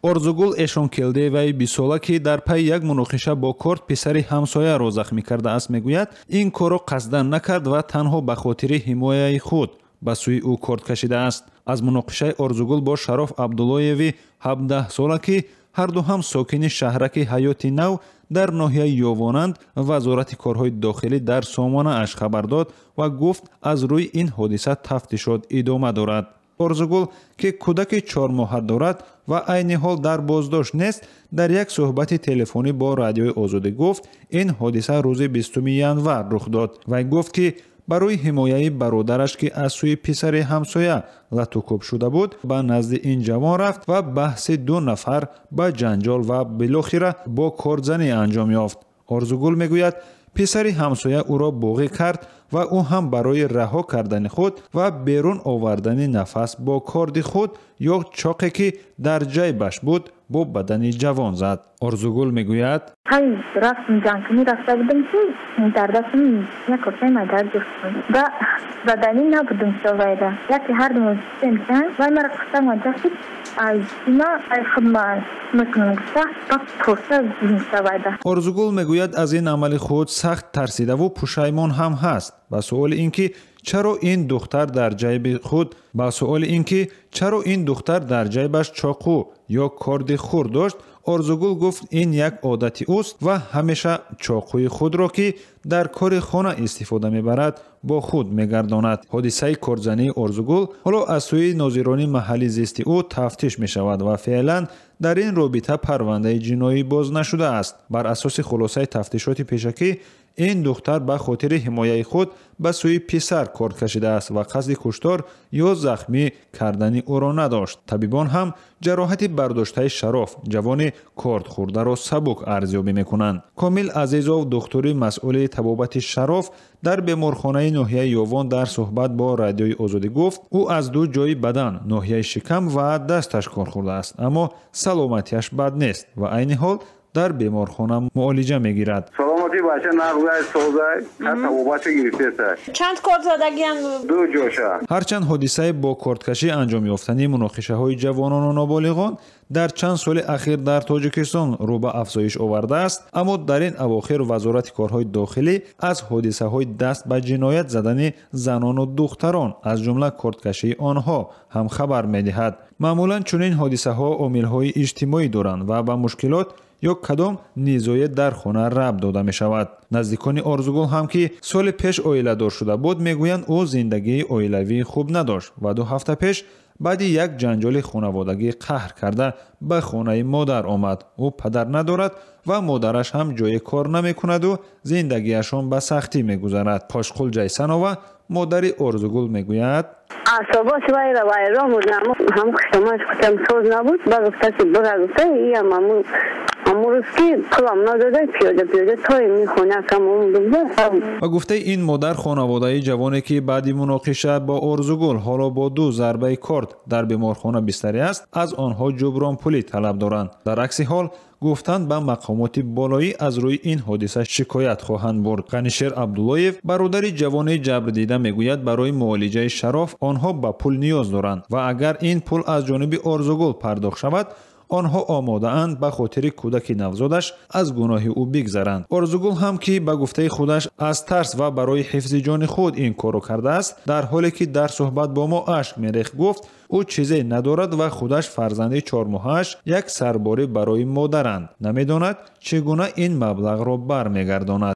орзугул эшонкелдиеваи 20 сола ки дар пайи як муноқиша бо корд писари ҳамсояро захмӣ кардааст мегӯяд ин корро қасдан накард ва танҳо ба хотири ҳимояи худ ба сӯи ӯ корд кашидааст. аз муноқишаи орзугул бо Шароф Абдуллоеви 17 сола ки ҳарду ҳам сокини шаҳраки ҳаёти нав дар ноҳияи Ёвонанд, вазорати корҳои дохилӣ дар сомонааш хабар дод ва гуфт аз рӯи ин ҳодиса тафтишот идома дорад. орзугул ки кӯдаки 4 моҳа дорад ва айни ҳол дар боздошт нест, дар як суҳбати телефонӣ бо Радиои Озодӣ гуфт ин ҳодиса рӯзи 20 январ рух дод. Вай гуфт ки барои ҳимояи бародараш ки аз сӯи писари ҳамсоя латукӯб шуда буд ба назди ин ҷавон рафт ва баҳси 2 нафар ба ҷанҷол ва билохира бо кордзанӣ анҷом ёфт. орзугул мегӯяд писари ҳамсоя ӯро буғӣ кард ва ӯ ҳам барои раҳо кардани худ ва берун овардани нафас бо корди худ ё чоқе ки дар ҷайбаш буд бо бадани ҷавон зад. орзугул мегӯяд рафтам ҷангкунӣ рафта будам ки дар дастам як курсаи майдар ҷуфт буд ва заданӣ набудам шовайда яке ҳардум систем чанд вай мара қустам ҷастид аз сима ай худма мекунам гуфта ба пурса шовайда. орзугул мегӯяд аз ин амали худ сахт тарсидаву пушаймон ҳам ҳаст. ба суоли ин ки чаро ин духтар дар ҷайбаш чоқу ё корди хур дошт, орзугул гуфт ин як одати уст ва ҳамеша чоқуи худро ки дар кори хона истифода мебарад бо худ мегардонад. ҳодисаи кордзании орзугул ҳоло аз сӯи нозирони маҳаллӣ зисти ӯ тафтиш мешавад ва феълан дар ин робита парвандаи ҷиноӣ боз нашудааст. бар асоси хулосаи тафтишоти пешакӣ ин духтар ба хотири ҳимояи худ ба сӯи писар корд кашидааст ва қасди куштор ё захмӣ кардани ӯро надошт. табибон ҳам ҷароҳати бардоштаи Шароф ҷавони кордхӯрдаро сабук арзёбӣ мекунанд. Комил Азизов, духтури масъули табобати Шароф дар беморхонаи ноҳияи Ёвон дар суҳбат бо Радиои Озодӣ гуфт ӯ аз 2 ҷойи бадан ноҳияи шикам ва дасташ кор хӯрдааст, аммо саломатиаш бад нест ва айни ҳол дар беморхона муолиҷа мегирад. чанд корд задагиам? 2 ҷоша. ҳарчанд ҳодисаи бо кордкашӣ анҷом ёфтани муноқишаҳои ҷавонону ноболиғон дар чанд соли ахир дар Тоҷикистон рӯ ба афзоиш овардааст, аммо дар ин авохир вазорати корҳои дохилӣ аз ҳодисаҳои даст ба ҷиноят задани занону духтарон аз ҷумла кордкашии онҳо ҳам хабар медиҳад. маъмулан чунин ҳодисаҳо омилҳои иҷтимоӣ доранд ва ба мушкилот ё кадом низоя дар хона рабт дода мешавад. наздикони орзугул ҳам ки соли пеш оиладор шуда буд мегӯянд ӯ зиндагии оилавии хуб надошт ва 2 ҳафта пеш баъди як ҷанҷоли хонаводагӣ қаҳр карда ба хонаи модар омад. ӯ падар надорад ва модараш ҳам ҷои кор намекунаду зиндагиашон ба сахтӣ мегузарад. Хошқул Ҷайсанова, модари орзугул, мегӯяд асобаш вайра вайрон буд, ҳам хушамаш кутам соз набуд, ба гуфта ки бура гуфта иям амурӯз ки пулам надода пиёда тои мехонакам умдубда. ба гуфтаи ин модар, хонаводаи ҷавоне ки баъди муноқиша бо орзугул ҳоло бо 2 зарбаи корд дар беморхона бистарӣ аст, аз онҳо ҷубронпулӣ талаб доранд. дар акси ҳол гуфтанд ба мақомоти болоӣ аз рӯи ин ҳодиса шикоят хоҳанд бурд. Ғанишер Абдуллоев, бародари ҷавони ҷабрдида, мегӯяд барои муолиҷаи Шароф онҳо ба пул ниёз доранд ва агар ин пул аз ҷониби орзугул пардохт шавад, онҳо омодаанд ба хотири кӯдаки навзодаш аз гуноҳи ӯ бигзаранд. орзугул ҳам ки ба гуфтаи худаш аз тарс ва барои ҳифзи ҷони худ ин корро кардааст, дар ҳоле ки дар суҳбат бо мо ашк мерехт, гуфт ӯ чизе надорад ва худаш фарзанди 4 моҳааш як сарборӣ барои модаранд, намедонад чӣ гуна ин маблағро бармегардонад.